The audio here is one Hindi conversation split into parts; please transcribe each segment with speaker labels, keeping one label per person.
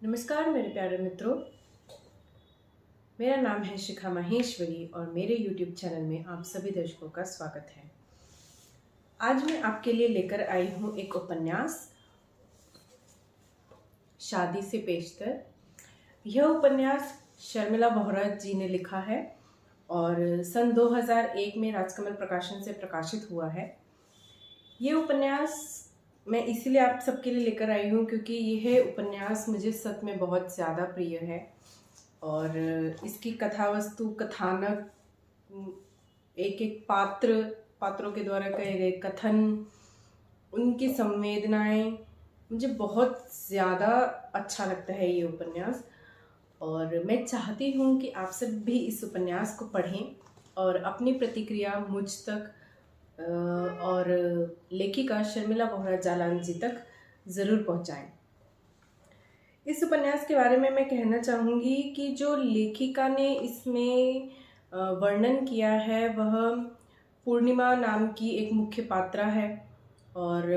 Speaker 1: नमस्कार मेरे प्यारे मित्रों। मेरा नाम है शिखा माहेश्वरी और मेरे YouTube चैनल में आप सभी दर्शकों का स्वागत है। आज मैं आपके लिए लेकर आई हूँ एक उपन्यास, शादी से पेशतर। यह उपन्यास शर्मिला बोहरा जी ने लिखा है और सन 2001 में राजकमल प्रकाशन से प्रकाशित हुआ है। ये उपन्यास मैं इसीलिए आप सबके लिए लेकर आई हूँ क्योंकि यह उपन्यास मुझे सच में बहुत ज़्यादा प्रिय है और इसकी कथा वस्तु, कथानक, एक एक पात्रों के द्वारा कहे गए कथन, उनकी संवेदनाएं मुझे बहुत ज़्यादा अच्छा लगता है ये उपन्यास। और मैं चाहती हूँ कि आप सब भी इस उपन्यास को पढ़ें और अपनी प्रतिक्रिया मुझ तक और लेखिका शर्मिला बोहरा जालान जी तक ज़रूर पहुँचाएं। इस उपन्यास के बारे में मैं कहना चाहूँगी कि जो लेखिका ने इसमें वर्णन किया है वह पूर्णिमा नाम की एक मुख्य पात्रा है और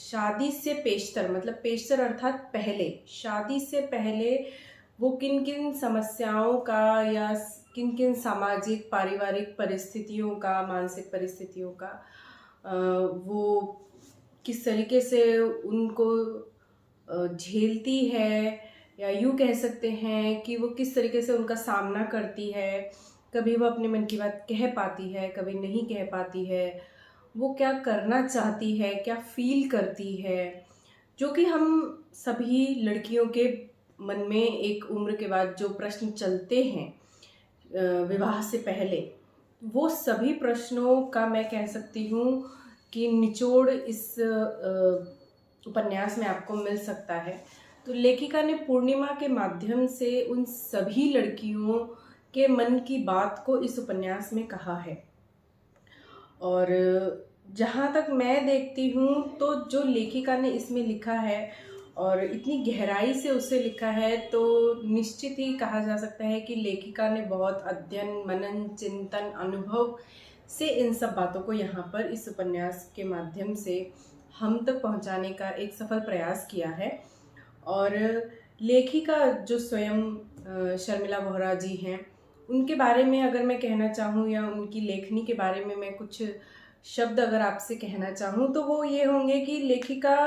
Speaker 1: शादी से पेशतर, मतलब पेशतर अर्थात पहले, शादी से पहले वो किन किन समस्याओं का या किन किन सामाजिक पारिवारिक परिस्थितियों का, मानसिक परिस्थितियों का वो किस तरीके से उनको झेलती है, या यूँ कह सकते हैं कि वो किस तरीके से उनका सामना करती है। कभी वो अपने मन की बात कह पाती है, कभी नहीं कह पाती है, वो क्या करना चाहती है, क्या फील करती है, जो कि हम सभी लड़कियों के मन में एक उम्र के बाद जो प्रश्न चलते हैं विवाह से पहले, वो सभी प्रश्नों का मैं कह सकती हूँ कि निचोड़ इस उपन्यास में आपको मिल सकता है। तो लेखिका ने पूर्णिमा के माध्यम से उन सभी लड़कियों के मन की बात को इस उपन्यास में कहा है। और जहाँ तक मैं देखती हूँ तो जो लेखिका ने इसमें लिखा है और इतनी गहराई से उसे लिखा है, तो निश्चित ही कहा जा सकता है कि लेखिका ने बहुत अध्ययन, मनन, चिंतन, अनुभव से इन सब बातों को यहाँ पर इस उपन्यास के माध्यम से हम तक पहुँचाने का एक सफल प्रयास किया है। और लेखिका जो स्वयं शर्मिला बोहरा जी हैं, उनके बारे में अगर मैं कहना चाहूँ या उनकी लेखनी के बारे में मैं कुछ शब्द अगर आपसे कहना चाहूँ तो वो ये होंगे कि लेखिका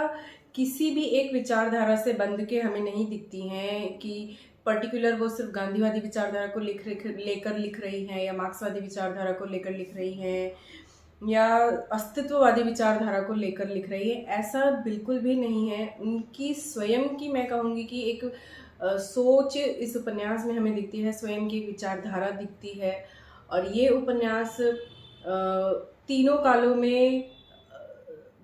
Speaker 1: किसी भी एक विचारधारा से बंध के हमें नहीं दिखती हैं कि पर्टिकुलर वो सिर्फ गांधीवादी विचारधारा को लेकर लिख रही हैं या मार्क्सवादी विचारधारा को लेकर लिख रही हैं या अस्तित्ववादी विचारधारा को लेकर लिख रही है। ऐसा बिल्कुल भी नहीं है। उनकी स्वयं की, मैं कहूँगी कि एक सोच इस उपन्यास में हमें दिखती है, स्वयं की एक विचारधारा दिखती है। और ये उपन्यास तीनों कालों में,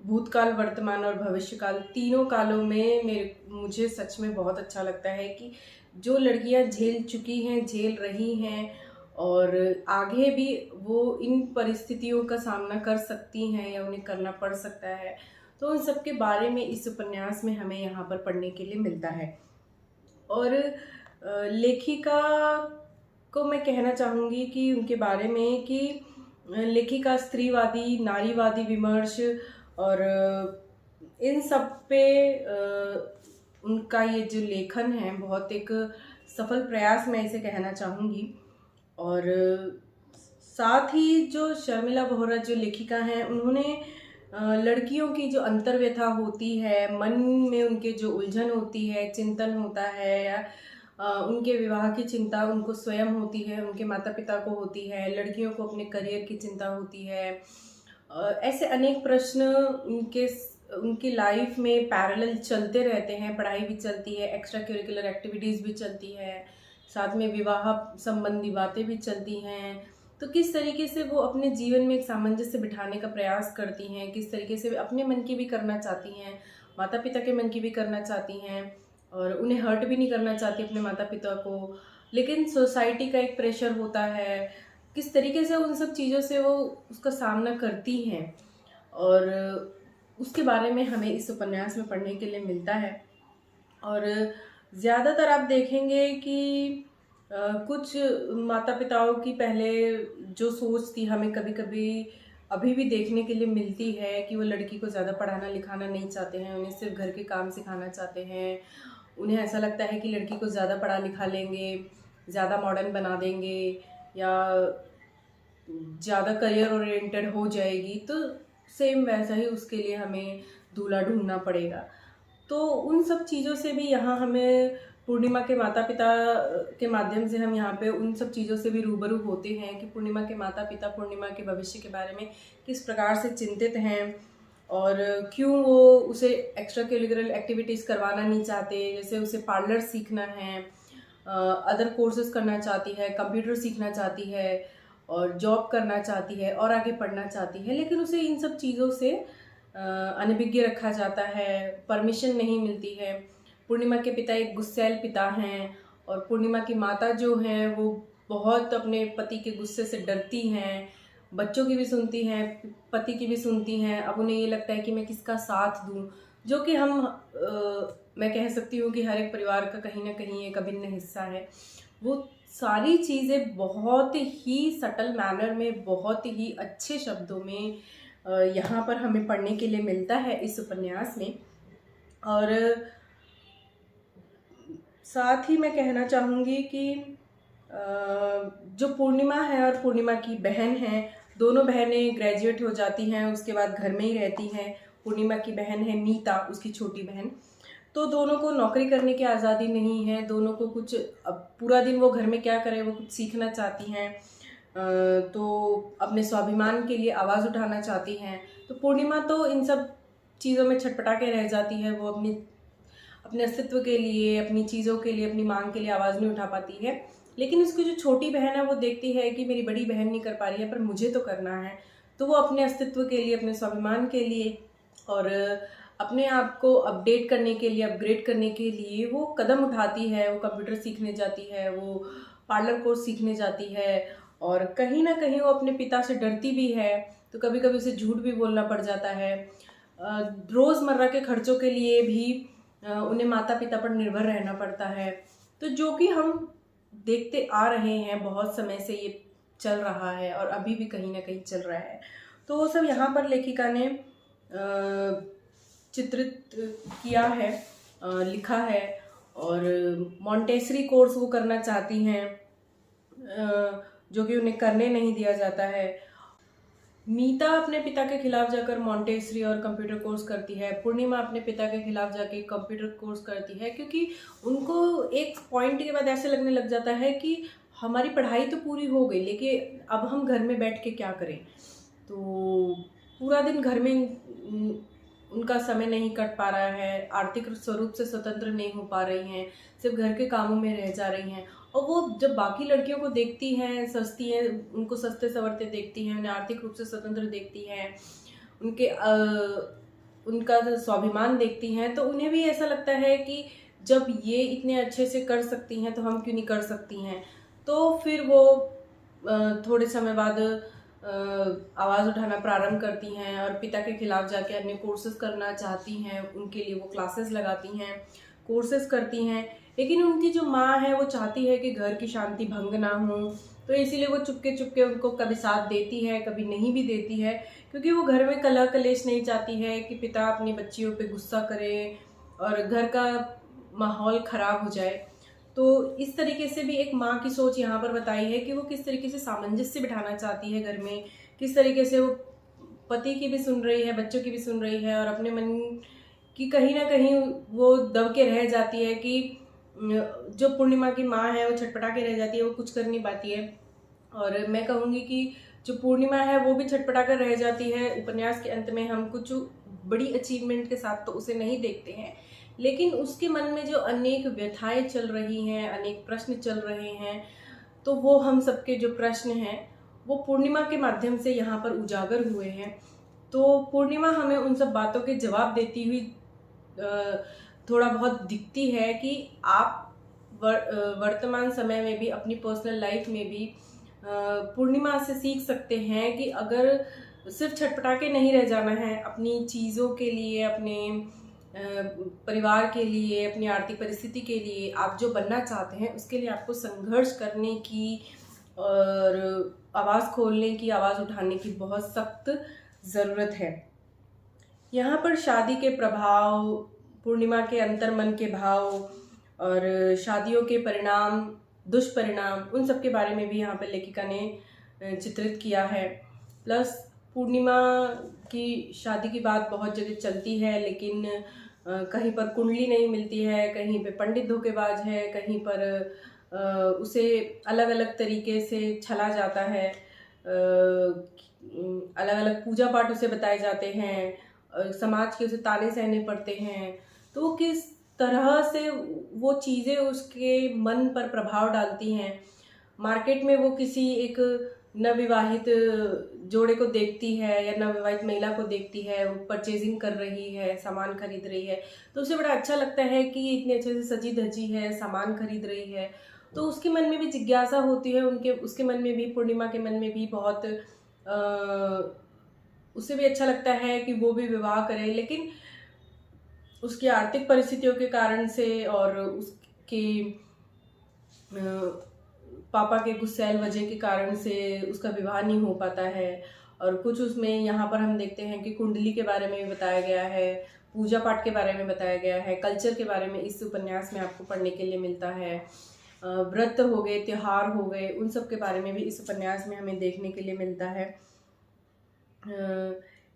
Speaker 1: भूतकाल, वर्तमान और भविष्यकाल, तीनों कालों में मुझे सच में बहुत अच्छा लगता है कि जो लड़कियां झेल चुकी हैं, झेल रही हैं और आगे भी वो इन परिस्थितियों का सामना कर सकती हैं या उन्हें करना पड़ सकता है, तो उन सब के बारे में इस उपन्यास में हमें यहाँ पर पढ़ने के लिए मिलता है। और लेखिका को मैं कहना चाहूँगी कि उनके बारे में कि लेखिका स्त्रीवादी, नारीवादी विमर्श और इन सब पे उनका ये जो लेखन है बहुत एक सफल प्रयास, मैं इसे कहना चाहूँगी। और साथ ही जो शर्मिला बोहरा जो लेखिका हैं, उन्होंने लड़कियों की जो अंतर्व्यथा होती है, मन में उनके जो उलझन होती है, चिंतन होता है, या उनके विवाह की चिंता उनको स्वयं होती है, उनके माता पिता को होती है, लड़कियों को अपने करियर की चिंता होती है, ऐसे अनेक प्रश्न उनकी लाइफ में पैरेलल चलते रहते हैं। पढ़ाई भी चलती है, एक्स्ट्रा करिकुलर एक्टिविटीज़ भी चलती है, साथ में विवाह संबंधी बातें भी चलती हैं। तो किस तरीके से वो अपने जीवन में एक सामंजस्य बिठाने का प्रयास करती हैं, किस तरीके से अपने मन की भी करना चाहती हैं, माता पिता के मन की भी करना चाहती हैं और उन्हें हर्ट भी नहीं करना चाहती अपने माता पिता को, लेकिन सोसाइटी का एक प्रेशर होता है, किस तरीके से उन सब चीज़ों से वो उसका सामना करती हैं, और उसके बारे में हमें इस उपन्यास में पढ़ने के लिए मिलता है। और ज़्यादातर आप देखेंगे कि कुछ माता पिताओं की पहले जो सोच थी, हमें कभी कभी अभी भी देखने के लिए मिलती है कि वो लड़की को ज़्यादा पढ़ाना लिखाना नहीं चाहते हैं, उन्हें सिर्फ घर के काम सिखाना चाहते हैं उन्हें ऐसा लगता है कि लड़की को ज़्यादा पढ़ा लिखा लेंगे, ज़्यादा मॉडर्न बना देंगे या ज़्यादा करियर ओरिएंटेड हो जाएगी, तो सेम वैसा ही उसके लिए हमें दूल्हा ढूंढना पड़ेगा। तो उन सब चीज़ों से भी यहाँ हमें पूर्णिमा के माता पिता के माध्यम से हम यहाँ पे उन सब चीज़ों से भी रूबरू होते हैं कि पूर्णिमा के माता पिता पूर्णिमा के भविष्य के बारे में किस प्रकार से चिंतित हैं और क्यों वो उसे एक्स्ट्रा करिकुलर एक्टिविटीज़ करवाना नहीं चाहते। जैसे उसे पार्लर सीखना है, अदर कोर्सेज करना चाहती है, कंप्यूटर सीखना चाहती है और जॉब करना चाहती है और आगे पढ़ना चाहती है, लेकिन उसे इन सब चीज़ों से अनभिज्ञ रखा जाता है, परमिशन नहीं मिलती है। पूर्णिमा के पिता एक गुस्सैल पिता हैं और पूर्णिमा की माता जो हैं वो बहुत अपने पति के गुस्से से डरती हैं, बच्चों की भी सुनती हैं, पति की भी सुनती हैं। अब उन्हें ये लगता है कि मैं किसका साथ दूं, जो कि मैं कह सकती हूँ कि हर एक परिवार का कहीं ना कहीं एक अभिन्न हिस्सा है। वो सारी चीज़ें बहुत ही सटल मैनर में, बहुत ही अच्छे शब्दों में यहाँ पर हमें पढ़ने के लिए मिलता है इस उपन्यास में। और साथ ही मैं कहना चाहूँगी कि जो पूर्णिमा है और पूर्णिमा की बहन है, दोनों बहनें ग्रेजुएट हो जाती हैं, उसके बाद घर में ही रहती हैं। पूर्णिमा की बहन है मीता, उसकी छोटी बहन। तो दोनों को नौकरी करने की आज़ादी नहीं है, दोनों को कुछ, अब पूरा दिन वो घर में क्या करें, वो कुछ सीखना चाहती हैं, तो अपने स्वाभिमान के लिए आवाज़ उठाना चाहती हैं। तो पूर्णिमा तो इन सब चीज़ों में छटपटा के रह जाती है। वो अपने अस्तित्व के लिए, अपनी चीज़ों के लिए, अपनी मांग के लिए आवाज़ नहीं उठा पाती है। लेकिन उसकी जो छोटी बहन है वो देखती है कि मेरी बड़ी बहन नहीं कर पा रही है, पर मुझे तो करना है। तो वो अपने अस्तित्व के लिए, अपने स्वाभिमान के लिए और अपने आप को अपडेट करने के लिए, अपग्रेड करने के लिए वो कदम उठाती है। वो कंप्यूटर सीखने जाती है, वो पार्लर कोर्स सीखने जाती है और कहीं ना कहीं वो अपने पिता से डरती भी है, तो कभी कभी उसे झूठ भी बोलना पड़ जाता है। रोज़मर्रा के खर्चों के लिए भी उन्हें माता पिता पर निर्भर रहना पड़ता है। तो जो कि हम देखते आ रहे हैं, बहुत समय से ये चल रहा है और अभी भी कहीं ना कहीं चल रहा है। तो वो सब यहाँ पर लेखिका ने चित्रित किया है, लिखा है। और मॉन्टेसरी कोर्स वो करना चाहती हैं, जो कि उन्हें करने नहीं दिया जाता है। मीता अपने पिता के खिलाफ जाकर मॉन्टेसरी और कंप्यूटर कोर्स करती है। पूर्णिमा अपने पिता के खिलाफ जाके कंप्यूटर कोर्स करती है, क्योंकि उनको एक पॉइंट के बाद ऐसे लगने लग जाता है कि हमारी पढ़ाई तो पूरी हो गई, लेकिन अब हम घर में बैठ के क्या करें। तो पूरा दिन घर में उनका समय नहीं कट पा रहा है, आर्थिक स्वरूप से स्वतंत्र नहीं हो पा रही हैं, सिर्फ घर के कामों में रह जा रही हैं। और वो जब बाकी लड़कियों को देखती हैं, सस्ती हैं, उनको सस्ते सवरते देखती हैं, उन्हें आर्थिक रूप से स्वतंत्र देखती हैं, उनका स्वाभिमान देखती हैं, तो उन्हें भी ऐसा लगता है कि जब ये इतने अच्छे से कर सकती हैं तो हम क्यों नहीं कर सकती हैं। तो फिर वो थोड़े समय बाद आवाज़ उठाना प्रारंभ करती हैं और पिता के खिलाफ जाके अन्य कोर्सेज करना चाहती हैं। उनके लिए वो क्लासेस लगाती हैं, कोर्सेज करती हैं। लेकिन उनकी जो माँ है वो चाहती है कि घर की शांति भंग ना हो, तो इसीलिए वो चुपके चुपके उनको कभी साथ देती है, कभी नहीं भी देती है, क्योंकि वो घर में कलह कलेश नहीं चाहती है कि पिता अपनी बच्चियों पे गुस्सा करे और घर का माहौल खराब हो जाए। तो इस तरीके से भी एक माँ की सोच यहाँ पर बताई है कि वो किस तरीके से सामंजस्य बिठाना चाहती है घर में, किस तरीके से वो पति की भी सुन रही है, बच्चों की भी सुन रही है और अपने मन की कहीं ना कहीं वो दब के रह जाती है कि जो पूर्णिमा की माँ है वो छटपटा के रह जाती है, वो कुछ कर नहीं पाती है। और मैं कहूँगी कि जो पूर्णिमा है वो भी छटपटा कर रह जाती है। उपन्यास के अंत में हम कुछ बड़ी अचीवमेंट के साथ तो उसे नहीं देखते हैं, लेकिन उसके मन में जो अनेक व्यथाएं चल रही हैं, अनेक प्रश्न चल रहे हैं, तो वो हम सबके जो प्रश्न हैं वो पूर्णिमा के माध्यम से यहाँ पर उजागर हुए हैं। तो पूर्णिमा हमें उन सब बातों के जवाब देती हुई थोड़ा बहुत दिखती है कि आप वर्तमान समय में भी, अपनी पर्सनल लाइफ में भी पूर्णिमा से सीख सकते हैं कि अगर सिर्फ छटपटा के नहीं रह जाना है, अपनी चीज़ों के लिए, अपने परिवार के लिए, अपनी आर्थिक परिस्थिति के लिए, आप जो बनना चाहते हैं उसके लिए आपको संघर्ष करने की और आवाज़ खोलने की, आवाज़ उठाने की बहुत सख्त ज़रूरत है। यहाँ पर शादी के प्रभाव, पूर्णिमा के अंतर्मन के भाव, और शादियों के परिणाम, दुष्परिणाम, उन सब के बारे में भी यहाँ पर लेखिका ने चित्रित किया है। प्लस पूर्णिमा की शादी की बात बहुत जगह चलती है, लेकिन कहीं पर कुंडली नहीं मिलती है, कहीं पे पंडित धोखेबाज है, कहीं पर उसे अलग अलग तरीके से छला जाता है, अलग अलग पूजा पाठ उसे बताए जाते हैं, समाज के उसे ताने सहने पड़ते हैं। तो वो किस तरह से वो चीज़ें उसके मन पर प्रभाव डालती हैं। मार्केट में वो किसी एक नवविवाहित जोड़े को देखती है या नवविवाहित महिला को देखती है, वो परचेजिंग कर रही है, सामान खरीद रही है, तो उसे बड़ा अच्छा लगता है कि ये इतने अच्छे से सजी धजी है, सामान खरीद रही है। तो उसके मन में भी जिज्ञासा होती है, उसके मन में भी, पूर्णिमा के मन में भी बहुत उसे भी अच्छा लगता है कि वो भी विवाह करे, लेकिन उसकी आर्थिक परिस्थितियों के कारण से और उसके पापा के गुस्सैल वजह के कारण से उसका विवाह नहीं हो पाता है। और कुछ उसमें यहाँ पर हम देखते हैं कि कुंडली के बारे में बताया गया है, पूजा पाठ के बारे में बताया गया है, कल्चर के बारे में इस उपन्यास में आपको पढ़ने के लिए मिलता है। व्रत हो गए, त्योहार हो गए, उन सब के बारे में भी इस उपन्यास में हमें देखने के लिए मिलता है।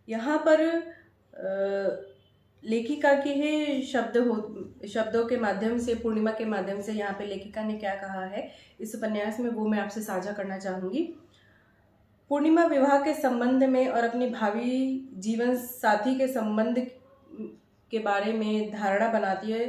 Speaker 1: यहाँ पर लेखिका के ही शब्दों के माध्यम से, पूर्णिमा के माध्यम से यहाँ पे लेखिका ने क्या कहा है इस उपन्यास में, वो मैं आपसे साझा करना चाहूँगी। पूर्णिमा विवाह के संबंध में और अपनी भावी जीवन साथी के संबंध के बारे में धारणा बनाती है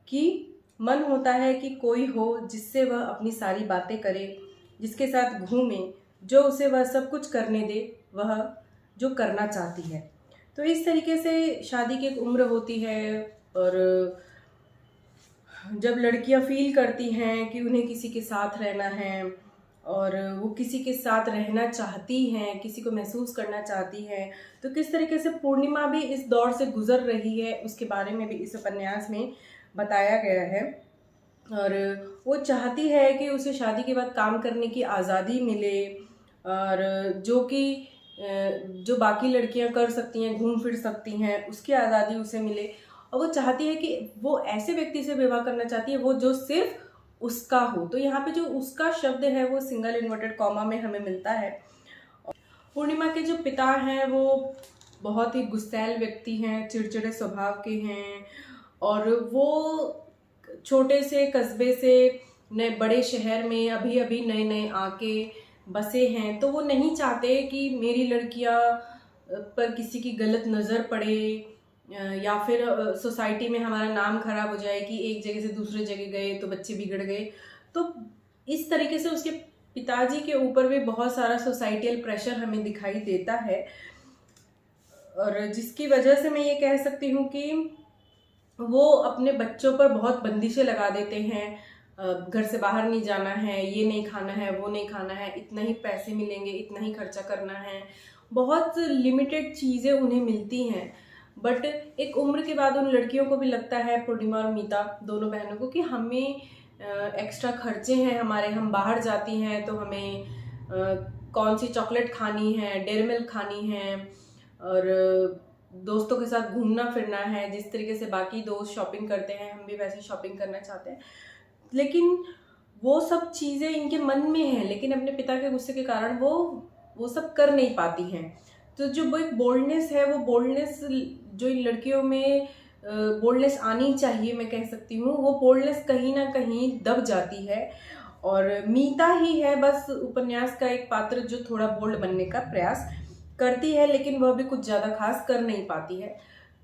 Speaker 1: कि मन होता है कि कोई हो जिससे वह अपनी सारी बातें करे, जिसके साथ घूमे, जो उसे वह सब कुछ करने दे, वह जो करना चाहती है। तो इस तरीके से शादी की एक उम्र होती है, और जब लड़कियां फील करती हैं कि उन्हें किसी के साथ रहना है और वो किसी के साथ रहना चाहती हैं, किसी को महसूस करना चाहती हैं, तो किस तरीके से पूर्णिमा भी इस दौर से गुजर रही है उसके बारे में भी इस उपन्यास में बताया गया है। और वो चाहती है कि उसे शादी के बाद काम करने की आज़ादी मिले, और जो बाकी लड़कियां कर सकती हैं, घूम फिर सकती हैं, उसकी आज़ादी उसे मिले। और वो चाहती है कि वो ऐसे व्यक्ति से विवाह करना चाहती है वो जो सिर्फ उसका हो। तो यहाँ पे जो उसका शब्द है वो सिंगल इन्वर्टेड कॉमा में हमें मिलता है। पूर्णिमा के जो पिता हैं वो बहुत ही गुस्सैल व्यक्ति हैं, चिड़चिड़े स्वभाव के हैं, और वो छोटे से कस्बे से नए बड़े शहर में अभी अभी नए नए आके बसे हैं। तो वो नहीं चाहते कि मेरी लड़कियां पर किसी की गलत नज़र पड़े, या फिर सोसाइटी में हमारा नाम खराब हो जाए कि एक जगह से दूसरे जगह गए तो बच्चे बिगड़ गए। तो इस तरीके से उसके पिताजी के ऊपर भी बहुत सारा सोसाइटियल प्रेशर हमें दिखाई देता है, और जिसकी वजह से मैं ये कह सकती हूँ कि वो अपने बच्चों पर बहुत बंदिशें लगा देते हैं। घर से बाहर नहीं जाना है, ये नहीं खाना है, वो नहीं खाना है, इतना ही पैसे मिलेंगे, इतना ही खर्चा करना है, बहुत लिमिटेड चीज़ें उन्हें मिलती हैं। बट एक उम्र के बाद उन लड़कियों को भी लगता है, पूर्णिमा और मीता दोनों बहनों को, कि हमें एक्स्ट्रा खर्चे हैं हमारे, हम बाहर जाती हैं तो हमें कौन सी चॉकलेट खानी है, डेयरी मिल्क खानी है, और दोस्तों के साथ घूमना फिरना है, जिस तरीके से बाकी दोस्त शॉपिंग करते हैं हम भी वैसे शॉपिंग करना चाहते हैं। लेकिन वो सब चीज़ें इनके मन में हैं, लेकिन अपने पिता के गुस्से के कारण वो सब कर नहीं पाती हैं। तो जो वो एक बोल्डनेस है, वो बोल्डनेस जो इन लड़कियों में बोल्डनेस आनी चाहिए, मैं कह सकती हूँ, वो बोल्डनेस कहीं ना कहीं दब जाती है। और मीता ही है बस उपन्यास का एक पात्र जो थोड़ा बोल्ड बनने का प्रयास करती है, लेकिन वह भी कुछ ज़्यादा खास कर नहीं पाती है।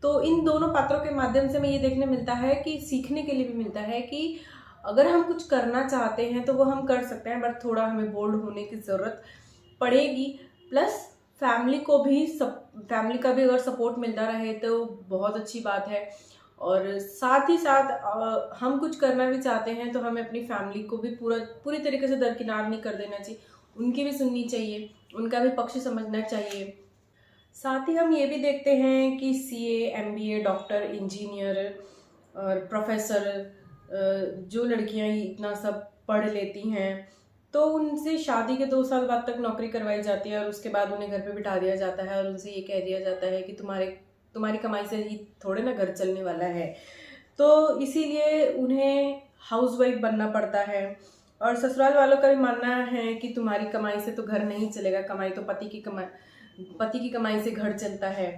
Speaker 1: तो इन दोनों पात्रों के माध्यम से हमें ये देखने मिलता है कि सीखने के लिए भी मिलता है कि अगर हम कुछ करना चाहते हैं तो वो हम कर सकते हैं, बट थोड़ा हमें बोल्ड होने की ज़रूरत पड़ेगी। प्लस फैमिली का भी अगर सपोर्ट मिलता रहे तो बहुत अच्छी बात है। और साथ ही साथ हम कुछ करना भी चाहते हैं तो हमें अपनी फैमिली को भी पूरी तरीके से दरकिनार नहीं कर देना चाहिए, उनकी भी सुननी चाहिए, उनका भी पक्ष समझना चाहिए। साथ ही हम ये भी देखते हैं कि CA, MBA, डॉक्टर, इंजीनियर और प्रोफेसर जो लड़कियां ही इतना सब पढ़ लेती हैं तो उनसे शादी के 2 साल बाद तक नौकरी करवाई जाती है, और उसके बाद उन्हें घर पे बिठा दिया जाता है और उनसे ये कह दिया जाता है कि तुम्हारी कमाई से ही थोड़े ना घर चलने वाला है। तो इसीलिए उन्हें हाउसवाइफ बनना पड़ता है, और ससुराल वालों का भी मानना है कि तुम्हारी कमाई से तो घर नहीं चलेगा, कमाई तो पति की कमाई से घर चलता है।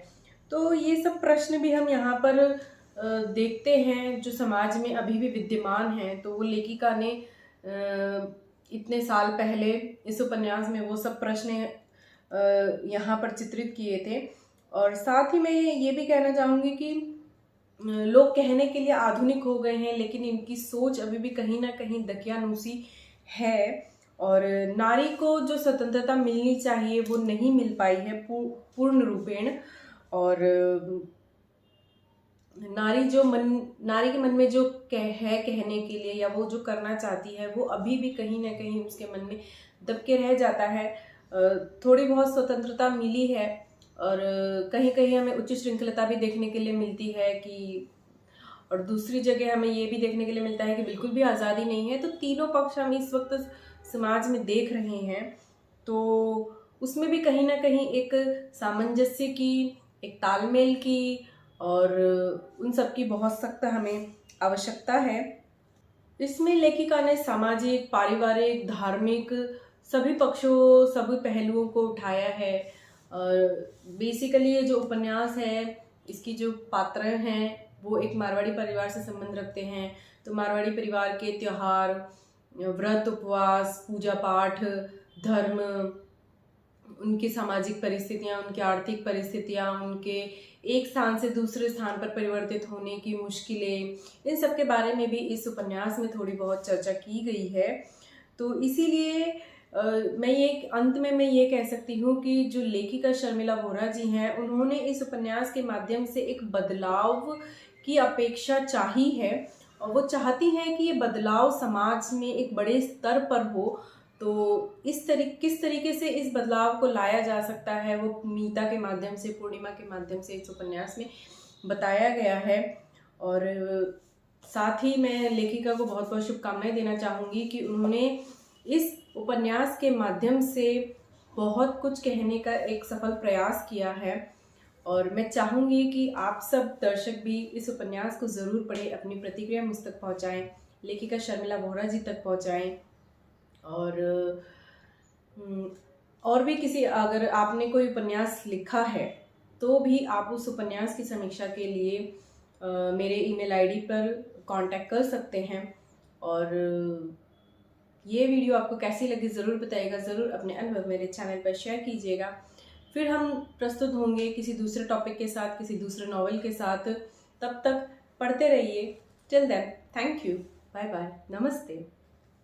Speaker 1: तो ये सब प्रश्न भी हम यहाँ पर देखते हैं जो समाज में अभी भी विद्यमान हैं। तो वो लेखिका ने इतने साल पहले इस उपन्यास में वो सब प्रश्न यहाँ पर चित्रित किए थे। और साथ ही मैं ये भी कहना चाहूँगी कि लोग कहने के लिए आधुनिक हो गए हैं, लेकिन इनकी सोच अभी भी कहीं ना कहीं दकियानूसी है, और नारी को जो स्वतंत्रता मिलनी चाहिए वो नहीं मिल पाई है पूर्ण रूपेण। और नारी के मन में जो कहने के लिए या वो जो करना चाहती है वो अभी भी कहीं ना कहीं उसके मन में दब के रह जाता है। थोड़ी बहुत स्वतंत्रता मिली है, और कहीं कहीं हमें उच्च श्रृंखलता भी देखने के लिए मिलती है कि, और दूसरी जगह हमें ये भी देखने के लिए मिलता है कि बिल्कुल भी आज़ादी नहीं है। तो तीनों पक्ष हम इस वक्त समाज में देख रहे हैं, तो उसमें भी कहीं ना कहीं एक सामंजस्य की, एक तालमेल की और उन सब की बहुत सख्त हमें आवश्यकता है। इसमें लेखिका ने सामाजिक, पारिवारिक, धार्मिक सभी पक्षों, सभी पहलुओं को उठाया है। और बेसिकली ये जो उपन्यास है, इसकी जो पात्र हैं वो एक मारवाड़ी परिवार से संबंध रखते हैं। तो मारवाड़ी परिवार के त्योहार, व्रत, उपवास, पूजा पाठ, धर्म, उनकी सामाजिक परिस्थितियाँ, उनकी आर्थिक परिस्थितियाँ, उनके एक स्थान से दूसरे स्थान पर परिवर्तित होने की मुश्किलें, इन सब के बारे में भी इस उपन्यास में थोड़ी बहुत चर्चा की गई है। तो इसीलिए मैं ये अंत में मैं ये कह सकती हूँ कि जो लेखिका शर्मिला वोहरा जी हैं, उन्होंने इस उपन्यास के माध्यम से एक बदलाव की अपेक्षा चाही है, और वो चाहती हैं कि ये बदलाव समाज में एक बड़े स्तर पर हो। तो किस तरीके से इस बदलाव को लाया जा सकता है वो मीता के माध्यम से, पूर्णिमा के माध्यम से इस उपन्यास में बताया गया है। और साथ ही मैं लेखिका को बहुत बहुत शुभकामनाएं देना चाहूँगी कि उन्होंने इस उपन्यास के माध्यम से बहुत कुछ कहने का एक सफल प्रयास किया है। और मैं चाहूँगी कि आप सब दर्शक भी इस उपन्यास को ज़रूर पढ़ें, अपनी प्रतिक्रिया मुझ तक पहुँचाएँ, लेखिका शर्मिला वोहरा जी तक पहुँचाएँ। और भी किसी, अगर आपने कोई उपन्यास लिखा है तो भी आप उस उपन्यास की समीक्षा के लिए मेरे ईमेल आईडी पर कांटेक्ट कर सकते हैं। और ये वीडियो आपको कैसी लगी ज़रूर बताइएगा, ज़रूर अपने अनुभव मेरे चैनल पर शेयर कीजिएगा। फिर हम प्रस्तुत होंगे किसी दूसरे टॉपिक के साथ, किसी दूसरे नॉवल के साथ। तब तक पढ़ते रहिए। Till then, thank you, bye bye, नमस्ते।